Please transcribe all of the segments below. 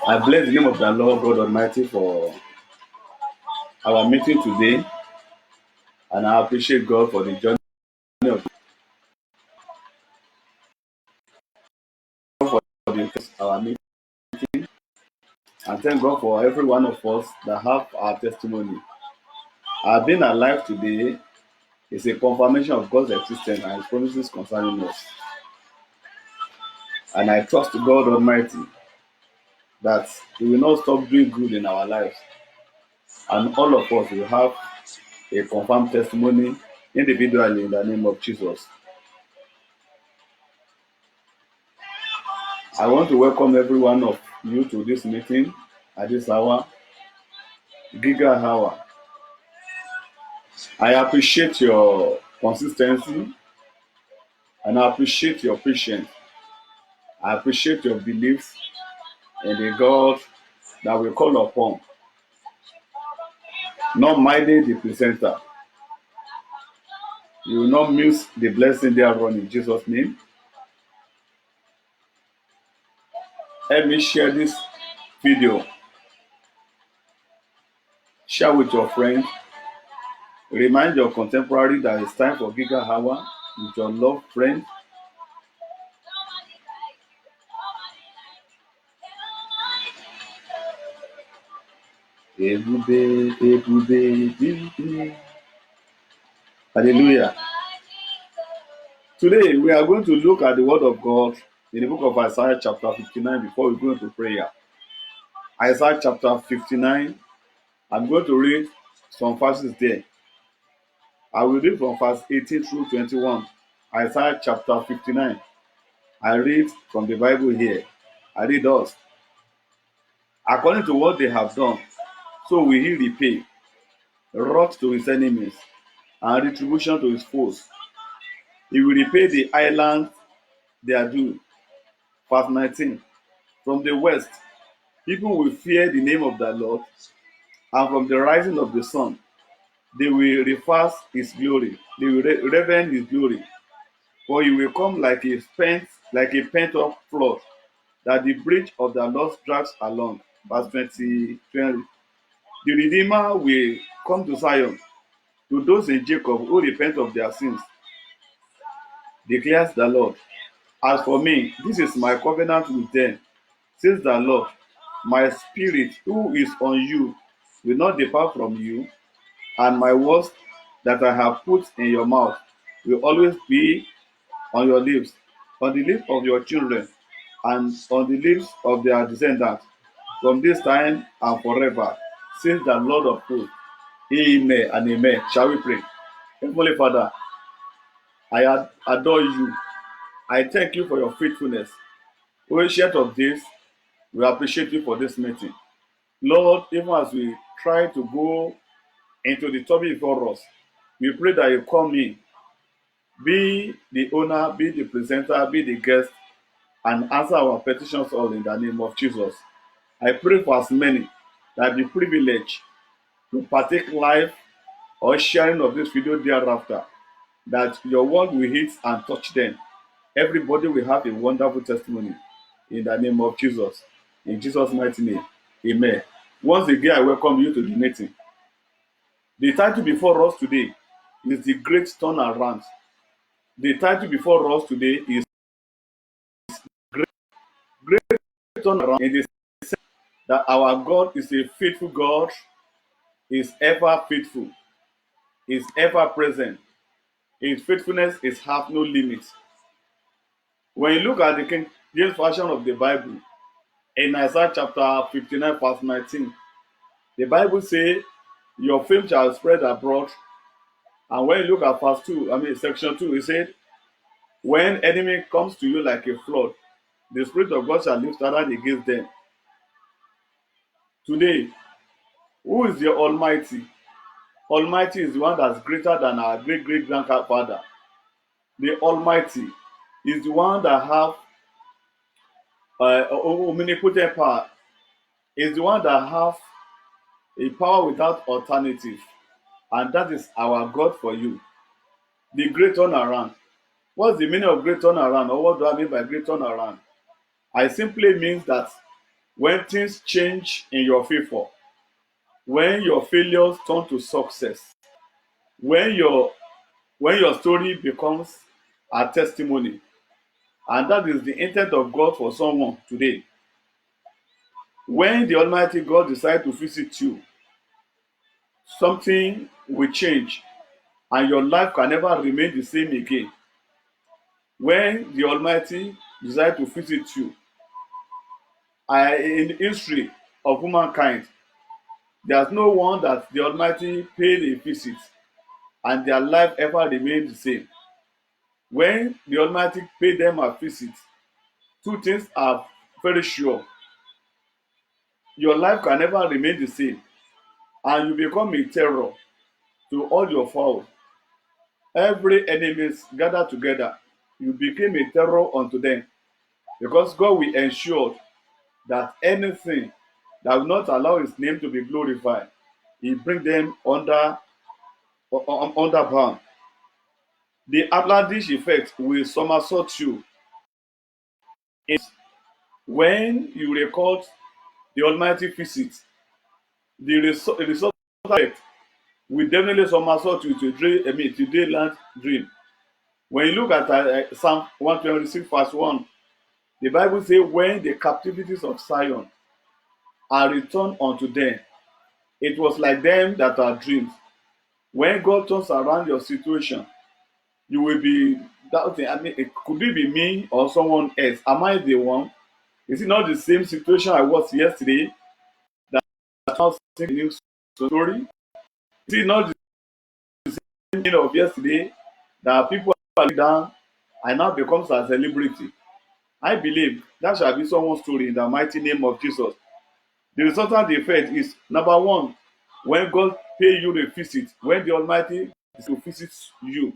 I bless the name of the Lord God Almighty for our meeting today, and I appreciate God for the journey of our meeting, and thank God for every one of us that have our testimony. Our being alive today is a confirmation of God's existence and His promises concerning us. And I trust God Almighty that He will not stop doing good in our lives, and all of us will have a confirmed testimony individually in the name of Jesus. I want to welcome every one of you to this meeting at this hour, Giga Hour. I appreciate your consistency and I appreciate your patience. I appreciate your belief in the God that we call upon, not minding the presenter. You will not miss the blessing thereon in Jesus' name. Help me share this video. Share with your friends. Remind your contemporary that it's time for Giga Hour with your loved friend. Hallelujah. Today we are going to look at the word of God in the book of Isaiah chapter 59 before we go into prayer. Isaiah chapter 59, I'm going to read some verses there. I will read from verse 18 through 21. Isaiah chapter 59. I read from the Bible here. I read us. According to what they have done, so will he repay, wrath to his enemies, and retribution to his foes. He will repay the islands their due. Verse 19. From the west, people will fear the name of the Lord, and from the rising of the sun, they will reverse his glory. They will reverence his glory. For he will come like a pent-up flood, that the bridge of the Lord drags along. Verse 20. The Redeemer will come to Zion, to those in Jacob who repent of their sins, declares the Lord. As for me, this is my covenant with them, says the Lord. My spirit, who is on you, will not depart from you, and my words that I have put in your mouth will always be on your lips, on the lips of your children, and on the lips of their descendants, from this time and forever, says the Lord of hosts. Amen and amen. Shall we pray? Heavenly Father, I adore you. I thank you for your faithfulness. Ancient of days, we appreciate you for this meeting. Lord, even as we try to go into the topic before us, we pray that you come in, be the owner, be the presenter, be the guest, and answer our petitions all in the name of Jesus. I pray for as many that be privileged to partake live or sharing of this video thereafter, that your word will hit and touch them. Everybody will have a wonderful testimony in the name of Jesus. In Jesus' mighty name, amen. Once again, I welcome you to the meeting. The title before us today is The Great Turnaround. The title before us today is Great Turnaround, in the sense that our God is a faithful God, is ever faithful, is ever present. His faithfulness is have no limits. When you look at the King James Version of the Bible, in Isaiah chapter 59, verse 19, the Bible says, your fame shall spread abroad. And when you look at verse 2, section 2, it said, when enemy comes to you like a flood, the Spirit of God shall lift standard against them. Today, who is the Almighty? Almighty is the one that's greater than our great-great-grandfather. The Almighty is the one that have omnipotent power. Is the one that have a power without alternative. And that is our God for you. The great turnaround. What's the meaning of great turnaround? Or what do I mean by great turnaround? I simply means that when things change in your favor, when your failures turn to success, when your story becomes a testimony. And that is the intent of God for someone today. When the Almighty God decides to visit you, something will change and your life can never remain the same again. When the Almighty decides to visit you, in the history of humankind, there's no one that the Almighty paid a visit and their life ever remained the same. When the Almighty paid them a visit, two things are very sure. Your life can never remain the same, and you become a terror to all your foes. Every enemies gathered together, you became a terror unto them, because God will ensure that anything that will not allow his name to be glorified, he bring them under bound. The Atlantic effect will somersault you. When you record the Almighty visit, the result effect will definitely somersault you to dream, to dayland dream. When you look at Psalm 126 verse 1, the Bible says, when the captivities of Zion are returned unto them, it was like them that are dreams. When God turns around your situation, you will be doubting. I mean, could it be me or someone else? Am I the one? Is it not the same situation I was yesterday that I now seeing a new story? Is it not the same thing of yesterday that people are down and now becomes a celebrity? I believe that shall be someone's story in the mighty name of Jesus. The resultant effect is number one, when God pay you a visit, when the Almighty is to visit you,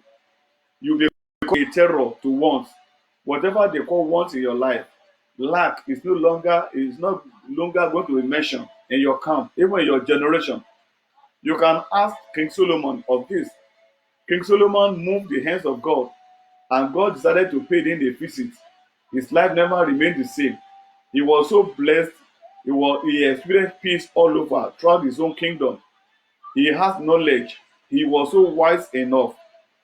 you become a terror to want. Whatever they call want in your life, lack is not longer going to be mentioned in your camp, even in your generation. You can ask King Solomon of this. King Solomon moved the hands of God, and God decided to pay him a visit. His life never remained the same. He was so blessed. He experienced peace all over throughout his own kingdom. He has knowledge. He was so wise enough.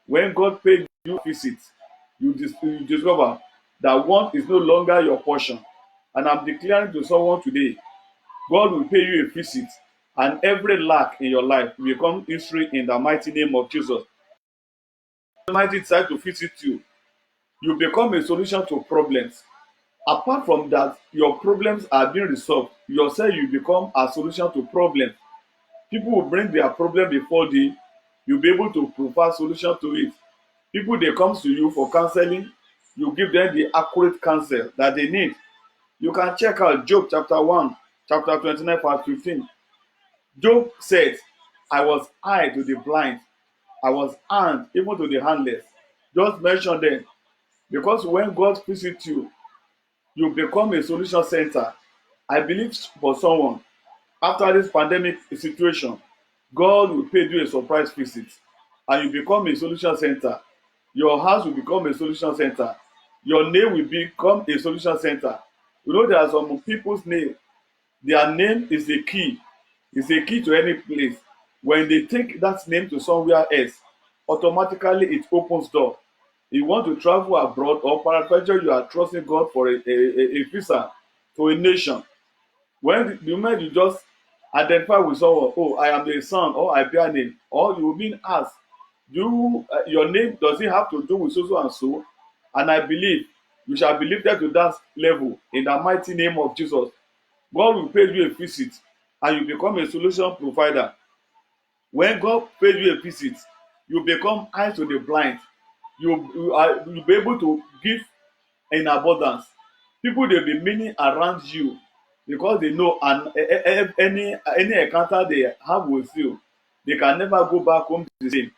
When God paid you a visit, you discover that want is no longer your portion. And I'm declaring to someone today, God will pay you a visit, and every lack in your life will become history in the mighty name of Jesus. The Almighty decides to visit you. You become a solution to problems. Apart from that, your problems are being resolved. Yourself, you become a solution to problems. People will bring their problem before thee. You'll be able to provide solution to it. People they come to you for counseling, you give them the accurate counsel that they need. You can check out Job chapter 1, chapter 29, verse 15. Job said, I was eye to the blind, I was hand even to the handless. Just mention them. Because when God visits you, you become a solution center. I believe for someone, after this pandemic situation, God will pay you a surprise visit and you become a solution center. Your house will become a solution center. Your name will become a solution center. You know, there are some people's name, their name is a key. It's a key to any place. When they take that name to somewhere else, automatically it opens door. You want to travel abroad or paraventure, you are trusting God for a visa to a nation. When the moment you just identify with someone, oh, I am the son, or I bear name, or you will being asked, your name does it have to do with so and so? And I believe you shall be lifted to that level in the mighty name of Jesus. God will pay you a visit and you become a solution provider. When God pays you a visit, you become eyes to the blind. You'll be able to give in abundance. People dey be meaning around you because they know any encounter they have with you, they can never go back home the same.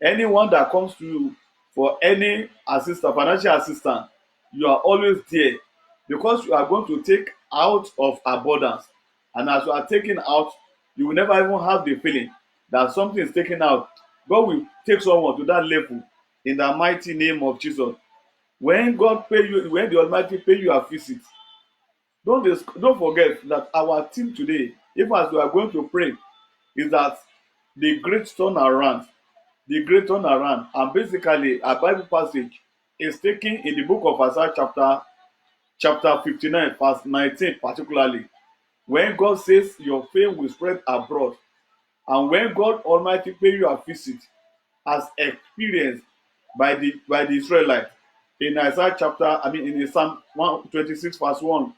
Anyone that comes to you for any assistance, financial assistance, you are always there because you are going to take out of abundance. And as you are taking out, you will never even have the feeling that something is taken out. God will take someone to that level in the mighty name of Jesus. When God pay you, when the Almighty pay you a visit, Don't forget that our team today, if as we are going to pray, is that the great turnaround, the great turnaround, and basically a Bible passage is taken in the book of Isaiah chapter 59, verse 19, particularly when God says your fame will spread abroad, and when God Almighty pay you a visit, as experienced by the Israelites in Isaiah chapter, in Psalm 126, verse 1,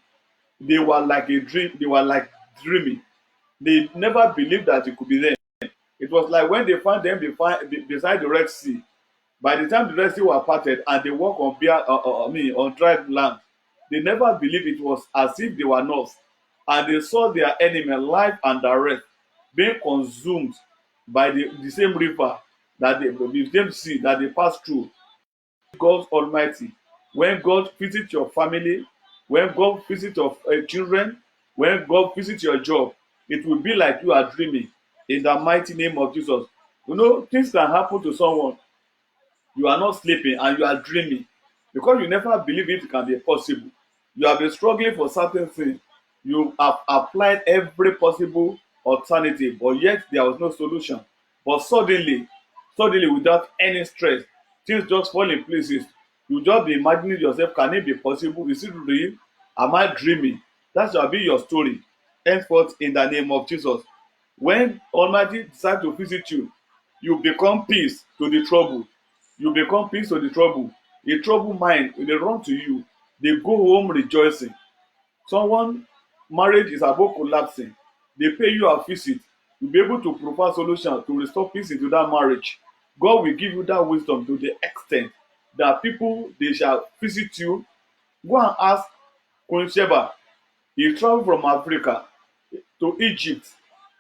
they were like a dream, they were like dreaming. They never believed that it could be them. It was like when they found them beside the Red Sea. By the time the Red Sea were parted and they walked on on dry land, they never believed it was as if they were lost, and they saw their enemy life and direct being consumed by the same river that the same sea that they passed through. God Almighty, when God visit your family, when God visit your children, when God visit your job, it will be like you are dreaming in the mighty name of Jesus. You know, things can happen to someone. You are not sleeping and you are dreaming because you never believe it can be possible. You have been struggling for certain things. You have applied every possible alternative, but yet there was no solution. But suddenly, without any stress, things just fall in places. You just be imagining yourself, can it be possible? Is it real? Am I dreaming? That shall be your story. Henceforth, in the name of Jesus. When Almighty decides to visit you, you become peace to the trouble. You become peace to the trouble. A troubled mind, they run to you. They go home rejoicing. Someone marriage is about collapsing. They pay you a visit. You'll be able to provide solution to restore peace into that marriage. God will give you that wisdom to the extent that people they shall visit you. Go and ask Queen Sheba. He traveled from Africa to Egypt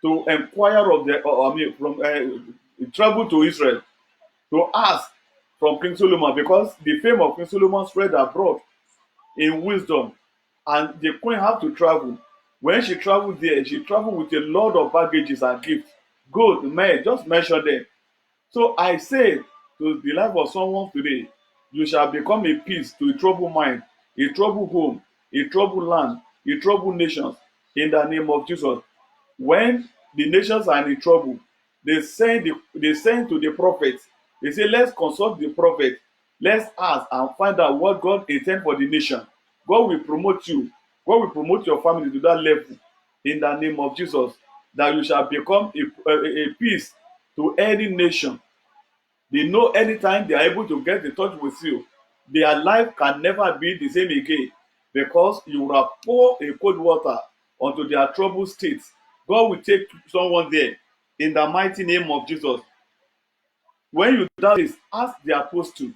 to inquire of the from he traveled to Israel to ask from King Solomon because the fame of King Solomon spread abroad in wisdom, and the queen had to travel. When she traveled there, she traveled with a lot of baggages and gifts, gold, men, just mention them. So I say to the life of someone today, you shall become a peace to a troubled mind, a troubled home, a troubled land, a troubled nations, in the name of Jesus. When the nations are in trouble, they send to the prophets. They say, let's consult the prophet. Let's ask and find out what God intends for the nation. God will promote you. God will promote your family to that level in the name of Jesus. That you shall become a peace to any nation. They know anytime they are able to get in touch with you, their life can never be the same again because you will have poured a cold water onto their troubled states. God will take someone there in the mighty name of Jesus. When you do this, ask the apostle,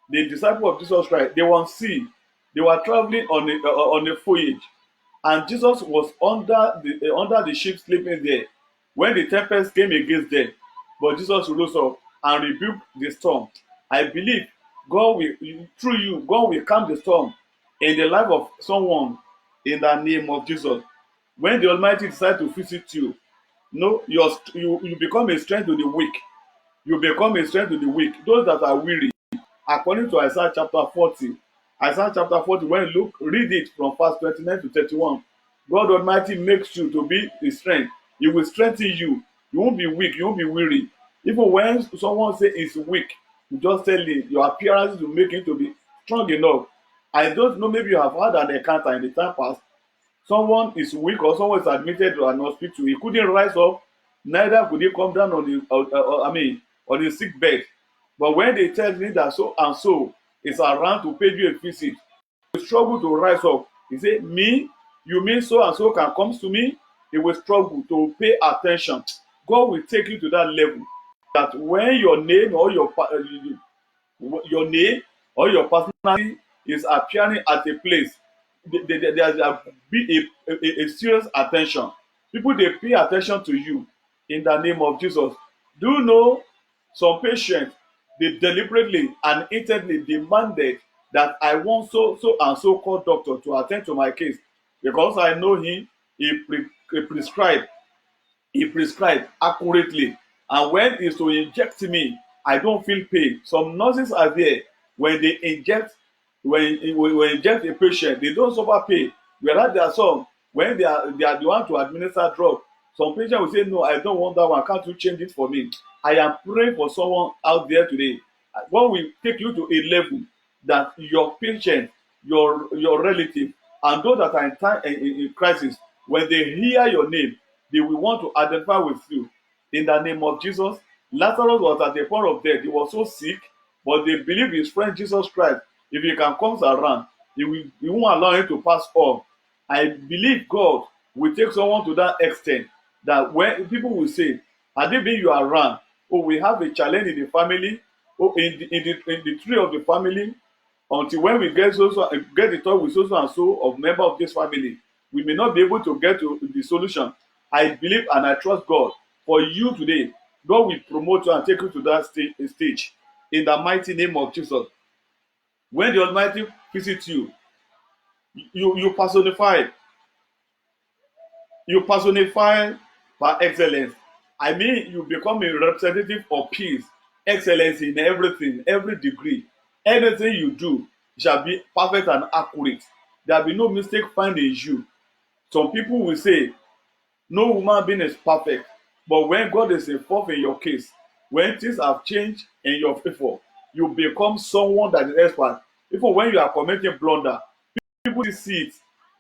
the disciple of Jesus Christ, they were on sea. They were traveling on a voyage, and Jesus was under the ship sleeping there when the tempest came against them. But Jesus rose up and rebuked the storm. I believe God will, through you, God will calm the storm in the life of someone in the name of Jesus. When the Almighty decides to visit you, no, you become a strength to the weak. You become a strength to the weak. Those that are weary, according to Isaiah chapter 40. Isaiah chapter 40, when you look, read it from verse 29 to 31. God Almighty makes you to be the strength. He will strengthen you. You won't be weak, you won't be weary. Even when someone say is weak, you just tell him your appearance will make him to be strong enough. I don't know, maybe you have had an encounter in the time past. Someone is weak or someone is admitted to an hospital. He couldn't rise up, neither could he come down on the on the sick bed. But when they tell me that so and so is around to pay you a visit, you struggle to rise up. He say, me, you mean so and so can come to me? He will struggle to pay attention. God will take you to that level that when your name or your personality is appearing at a place, there be a serious attention. People they pay attention to you in the name of Jesus. Do you know some patients they deliberately and intently demanded that I want so and so called doctor to attend to my case because I know him, he prescribe he prescribed accurately, and when it's to inject me I don't feel pain. Some nurses are there when they inject when inject a patient they don't suffer pain. Whereas there are some, when they are the one to administer drug, some patient will say, no, I don't want that one, can't you change it for me? I am praying for someone out there today. When we take you to a level that your patient, your relative, and those that are in time in crisis, when they hear your name, they will want to identify with you. In the name of Jesus, Lazarus was at the point of death. He was so sick, but they believe his friend Jesus Christ, if he can come around, he won't allow him to pass on. I believe God will take someone to that extent that when people will say, had it been you around, oh, we have a challenge in the family, oh, in the tree of the family, until when we get get the talk with so and so of member of this family, we may not be able to get to the solution. I believe and I trust God for you today. God will promote you and take you to that stage in the mighty name of Jesus. When the Almighty visits you, you personify, you personify by excellence. I mean, you become a representative of peace, excellence in everything, every degree. Anything you do shall be perfect and accurate. There will be no mistake found in you. Some people will say, no human being is perfect. But when God is involved in your case, when things have changed in your favor, you become someone that is expert. Even when you are committing blunder, people see it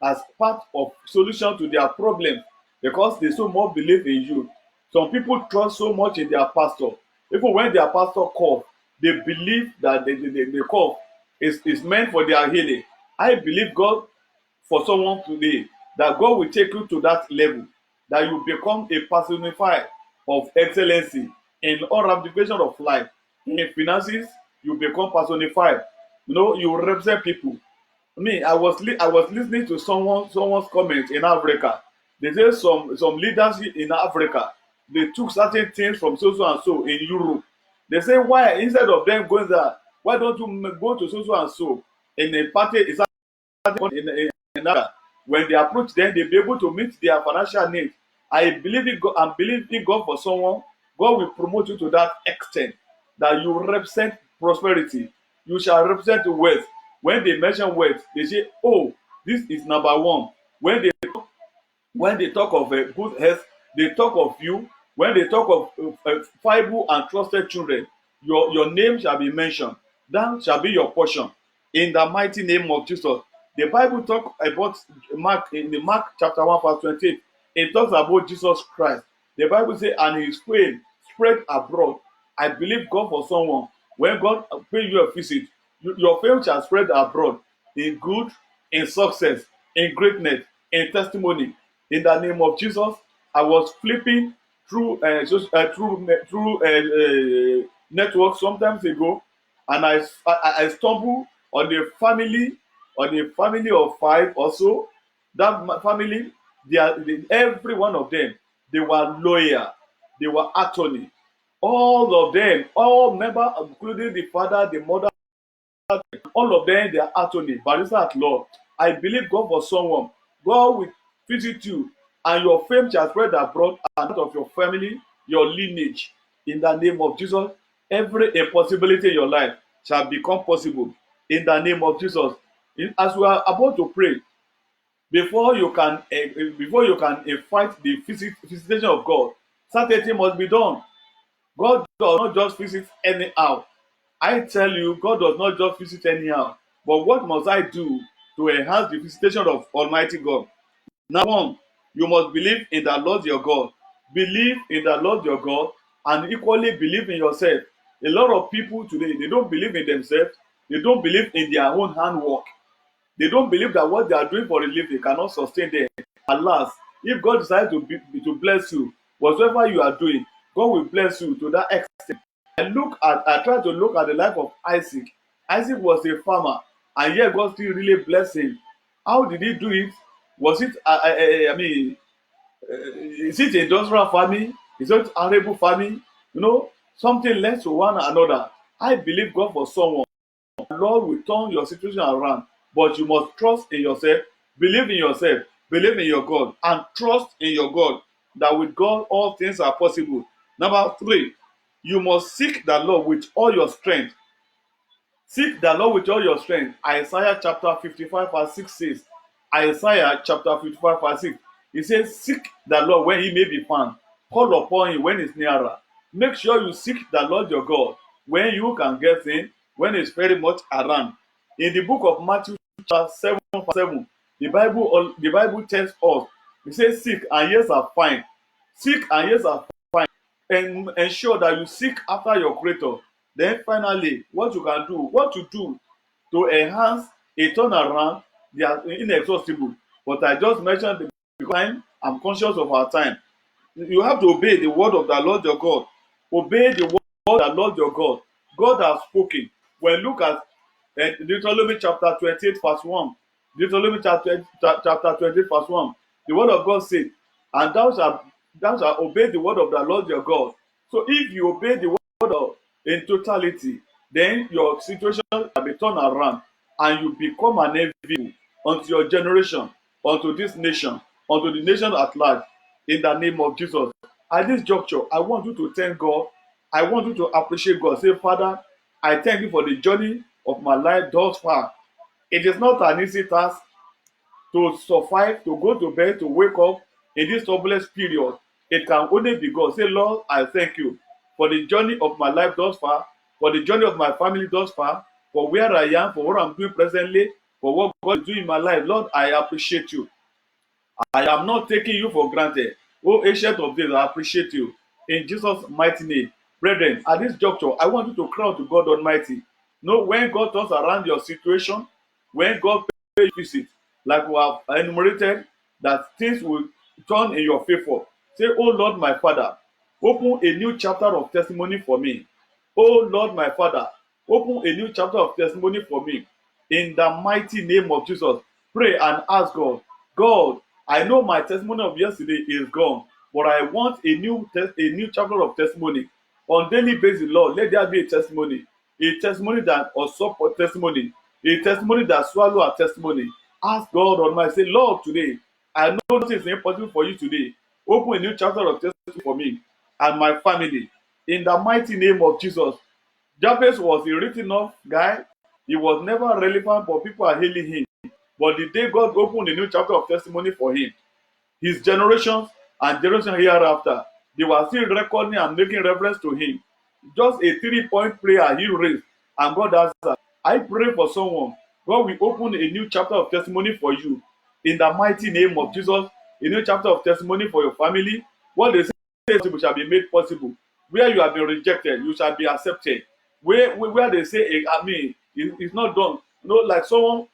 as part of solution to their problem because they so much believe in you. Some people trust so much in their pastor. Even when their pastor call, they believe that the call is meant for their healing. I believe God for someone today that God will take you to that level, that you become a personifier of excellency in all ramifications of life. In finances, you become personified. You know, you represent people. Me, I was listening to someone's comment in Africa. They say some leaders in Africa, they took certain things from so and so in Europe. They say, why instead of them going there, why don't you go to so and so in a party in Africa? When they approach them, they'll be able to meet their financial needs. I believe in God. I'm believing God for someone. God will promote you to that extent that you represent prosperity. You shall represent wealth. When they mention wealth, they say, "Oh, this is number one." When they talk of good health, they talk of you. When they talk of viable and trusted children, your name shall be mentioned. That shall be your portion. In the mighty name of Jesus. The Bible talk about Mark in the Mark chapter 1 verse 28. It talks about Jesus Christ. The Bible says, and his fame spread abroad. I believe God for someone. When God pay you a visit, your fame shall spread abroad in good, in success, in greatness, in testimony. In the name of Jesus, I was flipping through network sometimes ago, and I stumbled on a family of five or so. That family, every one of them, they were lawyer, they were attorney. All of them, all members, including the father, the mother, all of them, they are attorney, barrister at law. I believe God for someone. God will visit you, and your fame shall spread abroad and out of your family, your lineage. In the name of Jesus, every impossibility in your life shall become possible. In the name of Jesus. As we are about to pray, before you can fight the visitation of God, certain thing must be done. God does not just visit anyhow. I tell you, God does not just visit anyhow. But what must I do to enhance the visitation of Almighty God? Now, one, you must believe in the Lord your God. Believe in the Lord your God and equally believe in yourself. A lot of people today, they don't believe in themselves. They don't believe in their own handwork. They don't believe that what they are doing for a living cannot sustain them. Alas, if God decides to bless you, whatever you are doing, God will bless you to that extent. I try to look at the life of Isaac. Isaac was a farmer, and yet God still really blessed him. How did he do it? Was it, I mean, is it industrial farming? Is it arable farming? You know, something led to one another. I believe God for someone. Lord will turn your situation around, but you must trust in yourself, believe in your God, and trust in your God that with God all things are possible. Number three, you must seek the Lord with all your strength. Seek the Lord with all your strength. Isaiah chapter 55 verse 6 says, Isaiah chapter 55 verse 6. He says, seek the Lord when he may be found. Call upon him when he's nearer. Make sure you seek the Lord your God when you can get in, when he's very much around. In the book of Matthew chapter 7 verse 7, the Bible tells us, it says, seek and ye shall find. Seek and ye shall find. And ensure that you seek after your creator. Then finally, what you can do, what to do to enhance a turnaround, they are inexhaustible. But I just mentioned the time. I'm conscious of our time. You have to obey the word of the Lord your God. Obey the word of the Lord your God. God has spoken. When look at Deuteronomy chapter 28 verse 1. Deuteronomy chapter 28 verse 1. The word of God said, and thou shalt obey the word of the Lord your God. So if you obey the word of in totality, then your situation will be turned around and you become an envy unto your generation, unto this nation, unto the nation at large, in the name of Jesus. At this juncture, I want you to thank God. I want you to appreciate God. Say, Father, I thank you for the journey of my life thus far. It is not an easy task to survive, to go to bed, to wake up in this turbulent period. It can only be God. Say, Lord, I thank you for the journey of my life thus far, for the journey of my family thus far, for where I am, for what I'm doing presently, for what God is doing in my life. Lord, I appreciate you. I am not taking you for granted. Oh, ancient of days, I appreciate you. In Jesus' mighty name. Brethren, at this juncture, I want you to cry out to God Almighty. Know when God turns around your situation, when God pays you visit, like we have enumerated, that things will turn in your favor. Say, oh Lord, my Father, open a new chapter of testimony for me. Oh Lord, my Father, open a new chapter of testimony for me. In the mighty name of Jesus, pray and ask God, God, I know my testimony of yesterday is gone, but I want a new chapter of testimony. On daily basis, Lord, let there be a testimony that or support testimony, a testimony that swallow a testimony. Ask God Almighty, say, Lord, today, I know nothing is impossible for you today. Open a new chapter of testimony for me and my family. In the mighty name of Jesus. Jabez was a written off guy. He was never relevant, but people are hailing him. But the day God opened a new chapter of testimony for him, his generations and generation hereafter, they were still recording and making reference to him. Just a 3-point prayer he raised, and God answered. I pray for someone. God will open a new chapter of testimony for you. In the mighty name of Jesus, a new chapter of testimony for your family. What they say possible shall be made possible. Where you have been rejected, you shall be accepted. Where they say, I mean, it's not done. Like someone,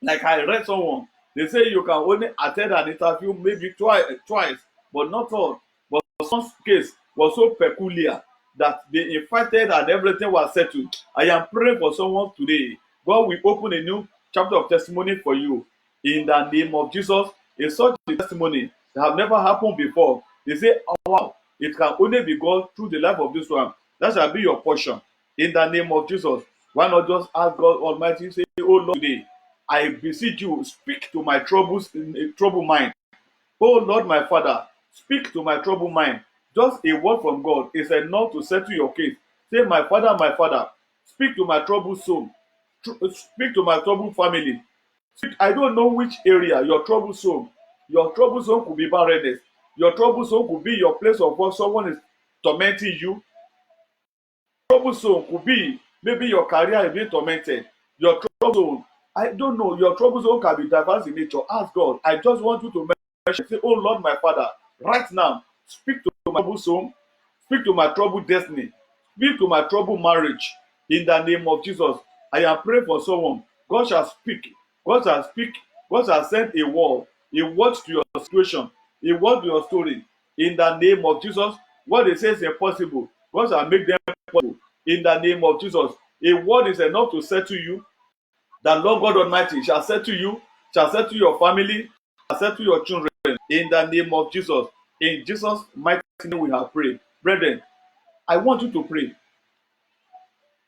like I read someone, they say you can only attend an interview maybe twice, but not all. But someone's case was so peculiar that they invited and everything was settled. I am praying for someone today. God will open a new chapter of testimony for you. In the name of Jesus, it's such a testimony that have never happened before. They say, oh wow, it can only be God through the life of this one. That shall be your portion. In the name of Jesus. Why not just ask God Almighty, say, oh Lord, today, I beseech you, speak to my troubled mind. Oh Lord, my Father, speak to my troubled mind. Just a word from God is enough to settle your case. Say, my Father, speak to my troubled soul. Speak to my troubled family. Speak, I don't know which area your troubled soul. Your troubled soul could be barrenness. Your troubled soul could be your place of work. Someone is tormenting you. Trouble zone could be maybe your career is being tormented. Your trouble zone, I don't know, your trouble zone can be diverse in nature. Ask God. I just want you to mention, say, oh Lord, my Father, right now, speak to my trouble zone, speak to my troubled destiny, speak to my troubled marriage. In the name of Jesus, I am praying for someone. God shall speak. God shall speak. God shall send a word to your situation, a word to your story. In the name of Jesus, what they say is impossible, God shall make them possible. In the name of Jesus, a word is enough to settle you. The Lord God Almighty shall settle you, shall settle your family, shall settle your children. In the name of Jesus. In Jesus' mighty name we have prayed. Brethren, I want you to pray.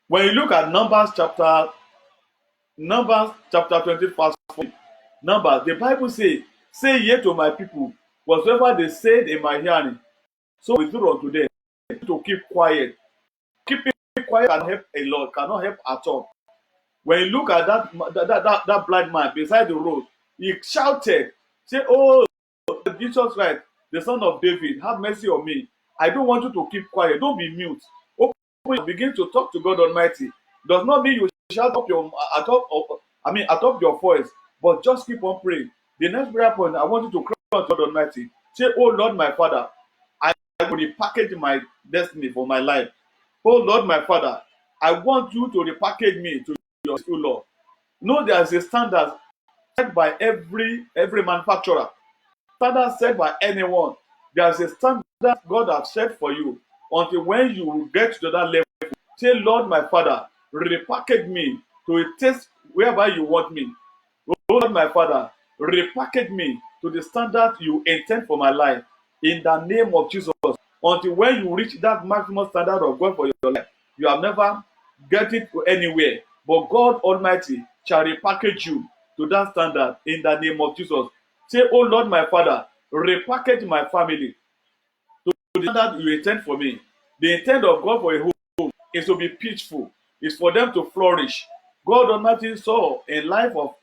When you look at Numbers chapter 20, verse 4, Numbers, the Bible says, say ye to my people, whatsoever they said in my hearing, so we do unto them, to keep quiet. Keeping quiet can help a lot, cannot help at all. When you look at that blind man beside the road, He shouted, say, "Oh, Jesus Christ, the Son of David, have mercy on me. I don't want you to keep quiet. Don't be mute. Open your begin to talk to God Almighty. Does not mean you shout up your atop your voice, but just keep on praying. The next prayer point, I want you to cry out to God Almighty. Say, "Oh Lord, my Father, I will repackage my destiny for my life. Oh Lord, my Father, I want you to repackage me to your Lord. No, there is a standard set by every manufacturer, standard set by anyone. There is a standard God has set for you. Until when you get to that level, say, Lord, my Father, repackage me to a taste whereby you want me. Oh Lord, my Father, repackage me to the standard you intend for my life. In the name of Jesus. Until when you reach that maximum standard of God for your life, you have never get it to anywhere. But God Almighty shall repackage you to that standard in the name of Jesus. Say, oh Lord, my Father, repackage my family to the standard you intend for me. The intent of God for a home is to be peaceful, is for them to flourish. God Almighty saw in life of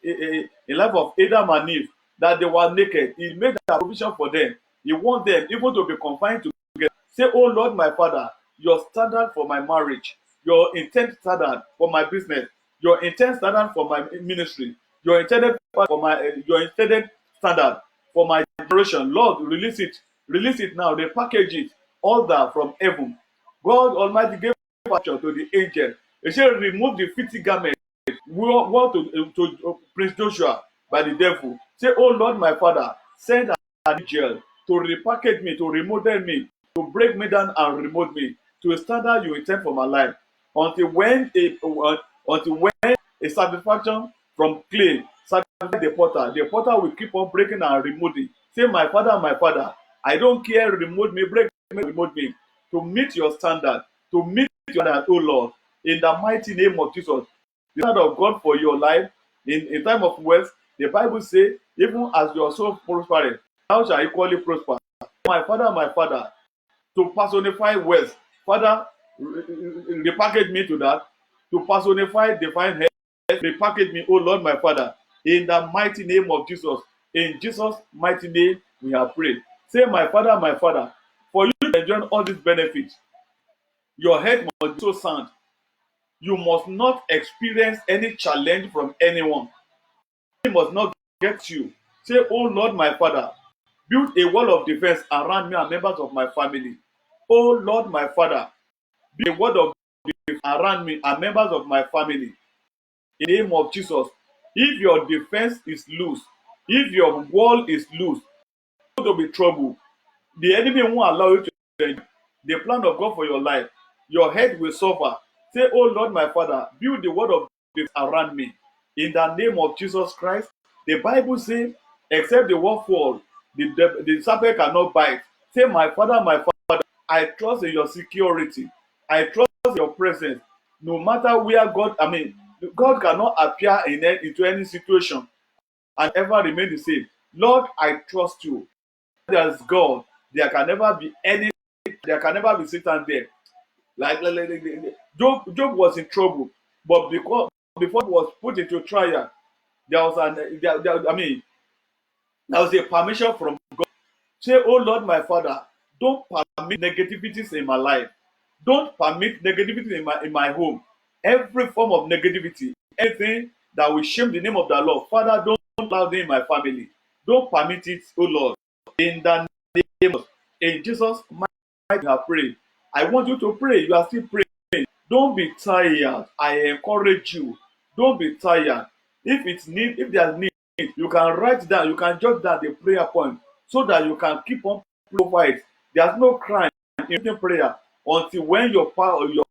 Adam and Eve that they were naked. He made a provision for them. He wants them even to be confined together. Say, oh Lord, my Father, your standard for my marriage, your intent standard for my business, your intent standard for my ministry, your intended for my your intended standard for my generation. Lord, release it now. They package it, order from heaven. God Almighty gave pasture to the angel. He said, remove the filthy garment. War to Prince Joshua by the devil. Say, oh Lord, my Father, send an angel to repackage me, to remodel me, to break me down and remold me to a standard you intend for my life. Until when a satisfaction from clay satisfy the potter will keep on breaking and removing. Say, my Father, I don't care, remove me, break me, remove me, to meet your standard, to meet your standard, oh Lord, in the mighty name of Jesus. The standard of God for your life in time of wealth, the Bible says, even as your soul prospers, thou shalt equally prosper. My Father, to personify wealth. Father, repackage me to that. To personify divine health, repackage me, oh Lord, my Father, in the mighty name of Jesus. In Jesus' mighty name, we have prayed. Say, my Father, for you to enjoy all these benefits, your head must be so sound. You must not experience any challenge from anyone. It must not get you. Say, oh Lord, my Father, build a wall of defense around me and members of my family. Oh Lord, my Father, build a wall of defense around me and members of my family. In the name of Jesus, if your defense is loose, if your wall is loose, there will be trouble. The enemy won't allow you to enjoy the plan of God for your life. Your head will suffer. Say, oh Lord, my Father, build the word of defense around me. In the name of Jesus Christ, the Bible says, except the word fall, the serpent cannot bite. Say, my Father, I trust in your security. I trust in your presence. No matter where God cannot appear into any situation and ever remain the same. Lord, I trust you. There is God. There can never be Satan there. Job was in trouble, but before he was put into trial, there was there was a permission from God. Say, oh Lord, my Father, don't permit negativities in my life. Don't permit negativity in my home. Every form of negativity, anything that will shame the name of the Lord, Father, don't allow it in my family. Don't permit it, oh Lord. In the name of in Jesus' mighty name, I pray. I want you to pray. You are still praying. Don't be tired. I encourage you. Don't be tired. If there's need, you can write down, you can jot down the prayer point so that you can keep on praying. There's no crime in prayer until when your power or your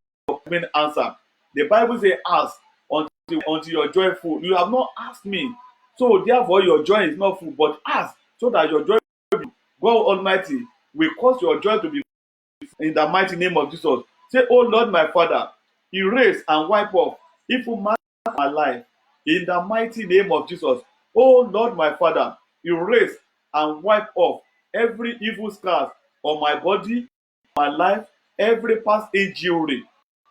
main answer. The Bible says, ask until your joy is full. You have not asked me. So therefore your joy is not full, but ask so that your joy will be. God Almighty will cause your joy to be in the mighty name of Jesus. Say, oh Lord, my Father, erase and wipe off evil mark my life in the mighty name of Jesus. Oh Lord, my Father, erase and wipe off every evil scars on my body, my life, every past injury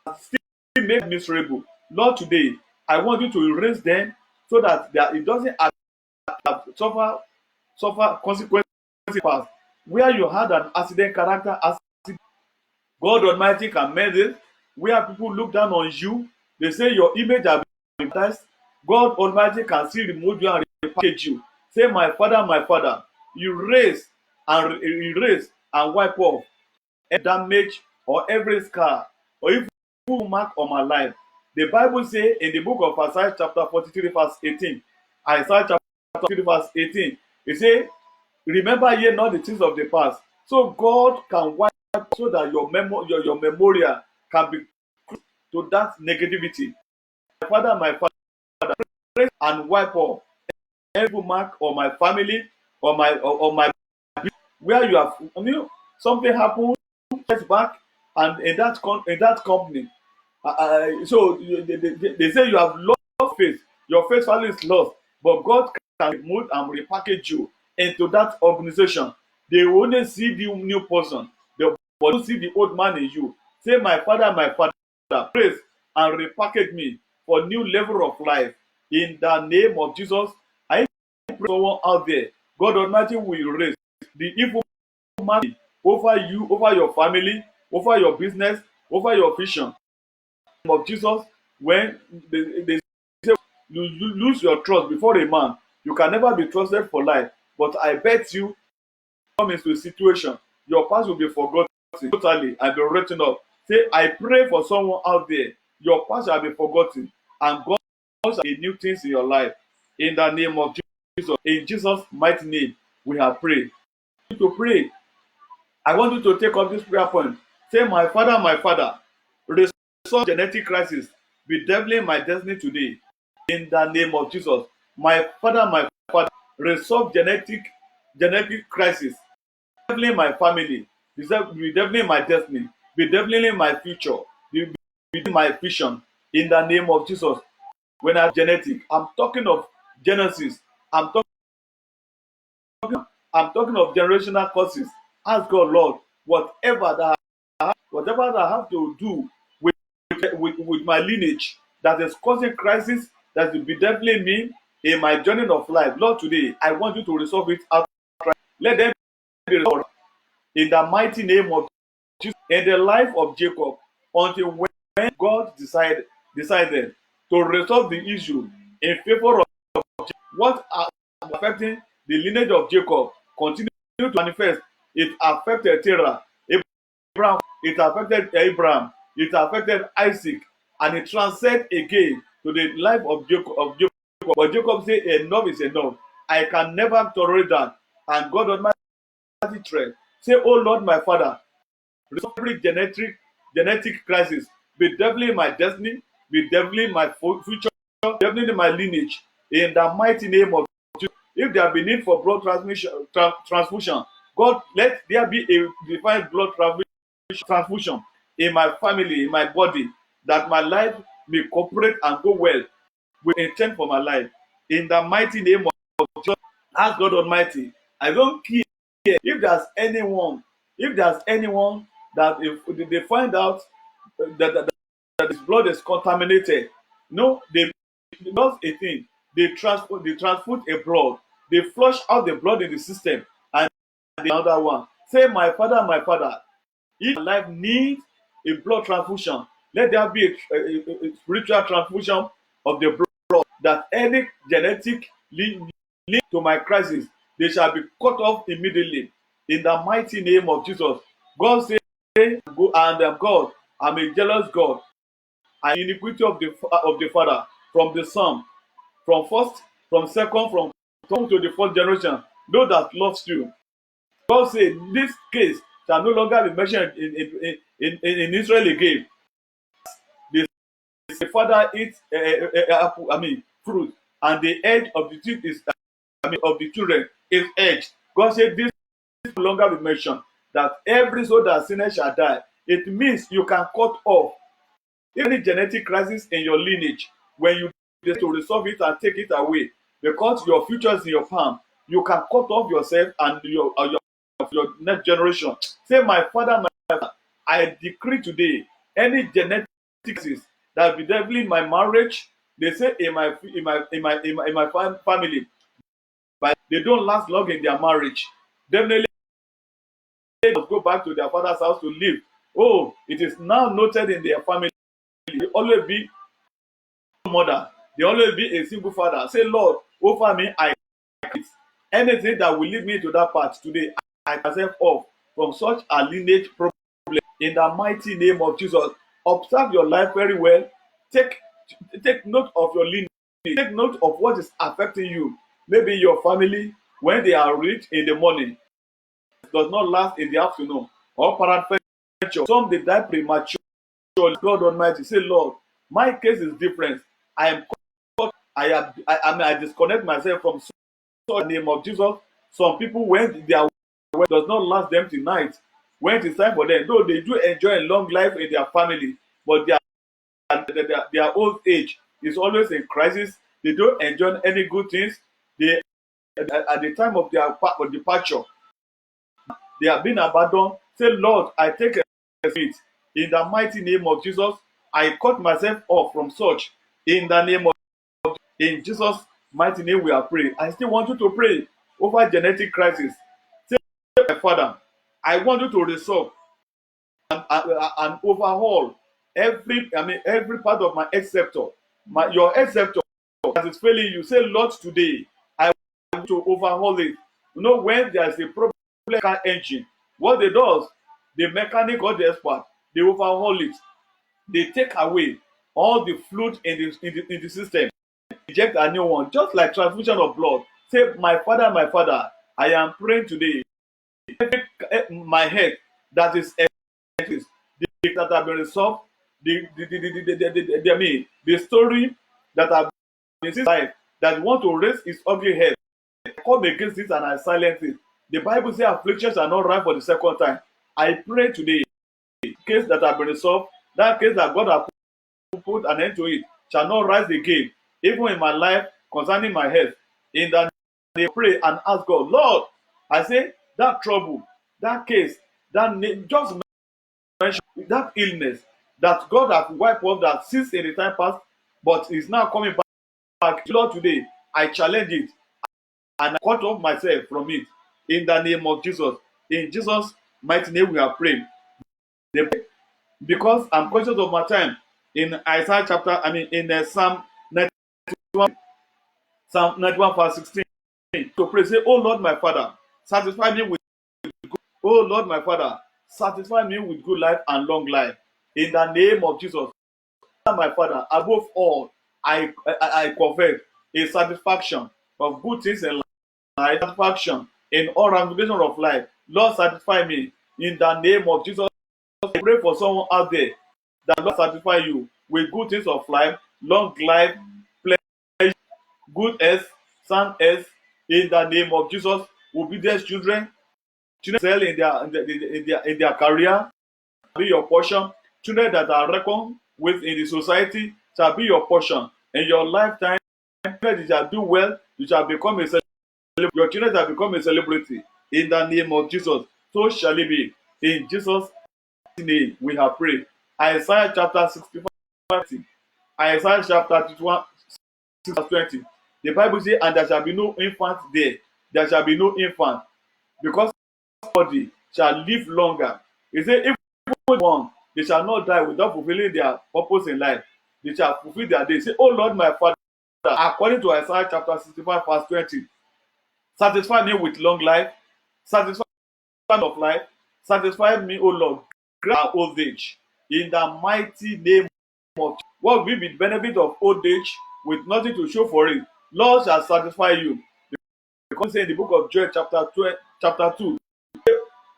that still make miserable. Lord, today I want you to erase them so that it doesn't appear have suffer consequences past, where you had an accident character accident. God Almighty can mend it. Where people look down on you, they say your image has been baptized. God Almighty can still remove you and repackage you. Say, my Father, you raise and erase and wipe off every damage or every scar or even mark on my life. The Bible says in the book of Isaiah chapter 43 verse 18, Isaiah chapter 43 verse 18, it says, remember ye not the things of the past. So God can wipe so that your memorial can be to that negativity. My Father, praise and wipe off every mark on my family or my where you have something happened back and in that company. So they say you have lost faith. Your faith value is lost, but God can remove and repackage you into that organization. They will only see the new person. They will see the old man in you. Say, my Father, praise and repackage me for new level of life. In the name of Jesus, I pray for someone out there. God Almighty will erase the evil man over you, over your family, over your business, over your vision. Of Jesus, when they say you lose your trust before a man, you can never be trusted for life. But I bet you come into a situation, your past will be forgotten totally and be written up. Say, I pray for someone out there, your past shall be forgotten, and God shall do new things in your life. In the name of Jesus, in Jesus' mighty name, we have prayed. To pray, I want you to take up this prayer point. Say, my Father, resolve genetic crisis bedeviling my destiny today. In the name of Jesus. My Father, resolve genetic crisis, bedeviling my family, bedeviling my destiny, bedeviling my future, bedeviling my vision. In the name of Jesus. When I'm genetic, I'm talking of Genesis. I'm talking I'm talking of generational causes. Ask God, Lord, whatever that I have to do with my lineage that is causing crisis, that will be definitely me in my journey of life. Lord, today I want you to resolve it out. Let them be resolved in the mighty name of Jesus. In the life of Jacob, until when God decided to resolve the issue in favor of what are affecting the lineage of Jacob continue to manifest. It affected Terah, Abraham, it affected Abraham, it affected Isaac, and it transcended again to the life of Jacob. But Jacob said, enough is enough. I can never tolerate that. And God Almighty tried. Say, oh Lord, my Father, resolve every genetic crisis, be deviling my destiny, be deviling my future, deviling my lineage. In the mighty name of Jesus. If there be need for blood transfusion, God, let there be a divine blood transfusion in my family, in my body, that my life may cooperate and go well with intent for my life. In the mighty name of Jesus, ask God Almighty. I don't care if there's anyone that if they find out that his blood is contaminated, no, they does a thing. They transfuse a blood. They flush out the blood in the system, and the other one. Say, my Father, if life needs a blood transfusion, let there be a spiritual transfusion of the blood, that any genetic link to my crisis, they shall be cut off immediately. In the mighty name of Jesus. God said, go and God, I'm a jealous God. And iniquity of the Father, from the Son, from first, from second, from third to the fourth generation, those that loves you. God said, this case shall no longer be mentioned in Israel again. The father eats apple, fruit, and the edge of the tooth is, of the children is edged. God said, this no longer be mentioned. That every soul that sinners shall die. It means you can cut off any genetic crisis in your lineage when you decide to resolve it and take it away, because your future is in your palm. You can cut off yourself and your next generation. Say, my Father, I decree today any genetic crisis that be deviling my marriage. They say in my family, but they don't last long in their marriage. Definitely they must go back to their father's house to live. Oh, it is now noted in their family. They always be a mother. They always be a single father. Say, Lord, over me, I quit. Anything that will lead me to that path today, I myself off from such a lineage problem in the mighty name of Jesus. Observe your life very well. Take take note of your lineage. Take note of what is affecting you. Maybe your family, when they are rich in the morning, does not last in the afternoon. Or peradventure, some they die prematurely. God Almighty, say, Lord, my case is different. I am I disconnect myself from the name of Jesus. Some people, when their work does not last them tonight, when it is time for them, though they do enjoy a long life in their family, but their old age is always in crisis. They don't enjoy any good things. They at the time of their departure, they have been abandoned. Say, Lord, I take a seat in the mighty name of Jesus. I cut myself off from such in the name of in Jesus' mighty name we are praying. I still want you to pray over genetic crisis. Say, my Father, I want you to resolve and overhaul every part of my exceptor, your exceptor that is failing you. Say, Lord, today I want to overhaul it. You know, when there is a problem car engine, what they does, the mechanic or the expert, they overhaul it. They take away all the fluid in the system, inject a new one, just like transfusion of blood. Say, my Father, I am praying today. My head that is that have been resolved, the story that have been in his life that want to raise his ugly head. I come against this and I silence it. The Bible says afflictions are not right for the second time. I pray today, case that have been resolved, that case that God has put an end to it, shall not rise again, even in my life concerning my health. In that they pray and ask God, Lord, I say that trouble, that case, just mention that illness that God has wiped off that since in the time past, but is now coming back. Lord, today I challenge it and I cut off myself from it in the name of Jesus. In Jesus' mighty name we are praying. Because I'm conscious of my time, in Isaiah chapter, in Psalm 91, Psalm 91 verse 16, to pray, say, oh Lord my Father, satisfy me with good. Oh Lord my Father, satisfy me with good life and long life. In the name of Jesus, my Father, above all, I covet a satisfaction of good things in life, satisfaction in all ramifications of life. Lord, satisfy me in the name of Jesus. I pray for someone out there that Lord satisfy you with good things of life, long life, pleasure, good health, sound health, in the name of Jesus. Obedience children excel in their career, be your portion. Children that are reckoned with in the society shall be your portion. In your lifetime, you shall do well, you shall become a celebrity. Your children shall become a celebrity. In the name of Jesus. So shall it be. In Jesus' name we have prayed. Isaiah chapter 65, Isaiah chapter 51, 20. The Bible says, and there shall be no infant there. There shall be no infant, because body shall live longer. He said, if one, they shall not die without fulfilling their purpose in life. They shall fulfill their days. Say, oh Lord, my Father, according to Isaiah chapter 65, verse 20, satisfy me with long life, satisfy me of life, satisfy me, O Lord, grant old age. In the mighty name of Jesus. What will be the benefit of old age with nothing to show for it? Lord shall satisfy you. Because in the book of Joel, chapter 2,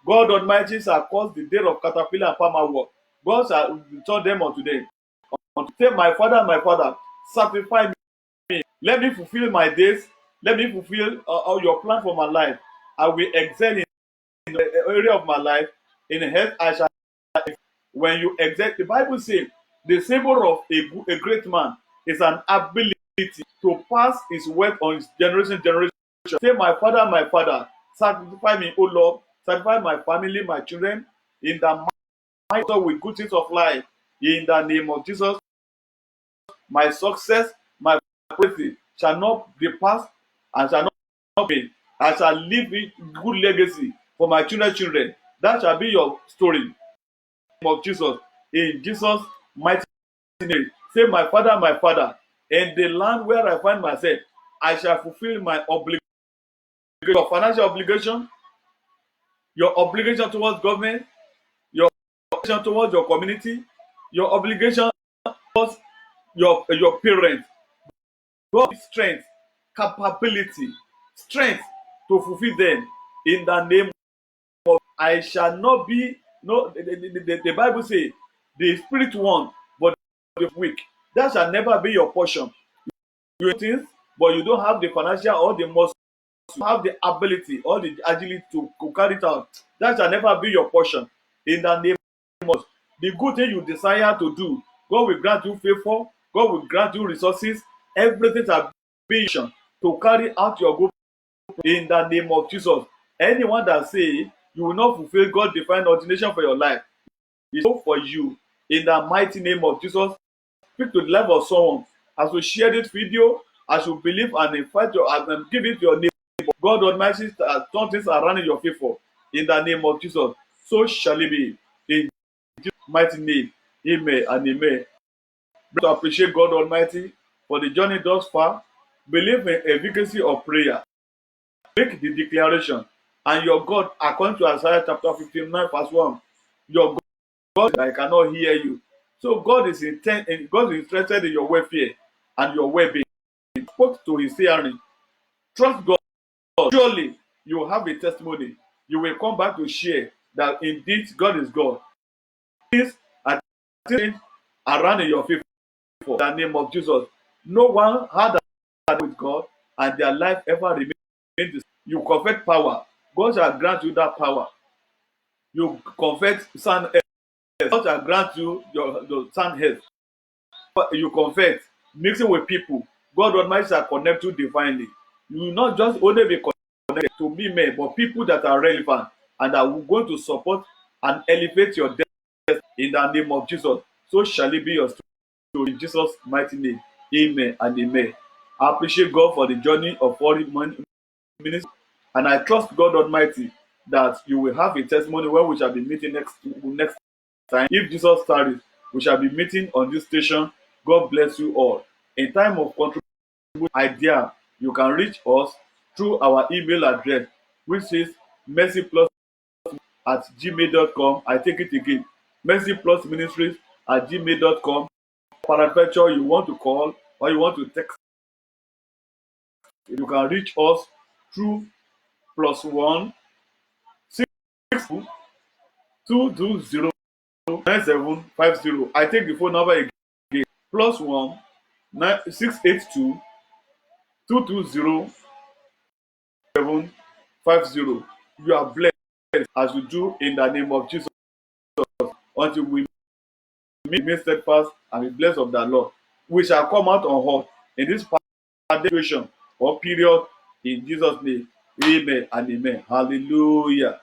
God Almighty shall cause the day of caterpillar and palmer work. God shall return them unto them. Say, my Father, satisfy me. Let me fulfill my days. Let me fulfill all your plan for my life. I will excel in the area of my life. In health, I shall. When you excel, the Bible says, the symbol of a great man is an ability to pass his wealth on his generation. Say, my Father, satisfy me, O Lord, satisfy my family, my children, in the might with good things of life. In the name of Jesus, my success, my praise shall not be past and shall not me. I shall leave it good legacy for my children's children. That shall be your story of Jesus. In Jesus' mighty name. Say, my Father, in the land where I find myself, I shall fulfill my obligation, your financial obligation, your obligation towards government, your obligation towards your community, your obligation towards your parents. God strength, capability, strength to fulfill them in the name of I shall not be no the Bible says the spirit one but the weak. That shall never be your portion. You things, but you don't have the financial or the muscle, you have the ability or the agility to carry it out. That shall never be your portion in the name of the good thing you desire to do. God will grant you favor, God will grant you resources, everything shall be to carry out your good in the name of Jesus. Anyone that say you will not fulfill God's divine ordination for your life is hope for you in the mighty name of Jesus. Speak to the life of someone as we share this video, as you believe and invite your and give it your name. God Almighty turn things around in your favor in the name of Jesus. So shall it be in Jesus' mighty name. Amen and amen. To appreciate God Almighty for the journey thus far. Believe in efficacy of prayer. Make the declaration, and your God, according to Isaiah chapter 59, verse 1, your God, I cannot hear you. So God is interested in your welfare and your well-being. He spoke to his hearing. Trust God. Surely you will have a testimony. You will come back to share that indeed God is God. Things are changing around in your favor in the name of Jesus. No one had that with God and their life ever remained the same. You confess power. God shall grant you that power. You confess sound health. God shall grant you your sound health. You confess mixing with people. God Almighty shall connect you divinely. You will not just only be connected to me, men, but people that are relevant and are going to support and elevate your destiny in the name of Jesus. So shall it be your story in Jesus' mighty name. Amen and amen. I appreciate God for the journey of 40 minutes, and I trust God Almighty that you will have a testimony when we shall be meeting next time. If Jesus tarries, we shall be meeting on this station. God bless you all. In time of contribution idea, you can reach us through our email address, which is mercyplus@gmail.com. I take it again, mercyplusministries@gmail.com. Paraventure you want to call or you want to text, you can reach us through +1 662209750. I take the phone number again, +1 682 220 You are blessed as you do in the name of Jesus until we remain steadfast and be blessed of the Lord. We shall come out unhurt in this situation or period in Jesus' name. Amen and amen. Hallelujah.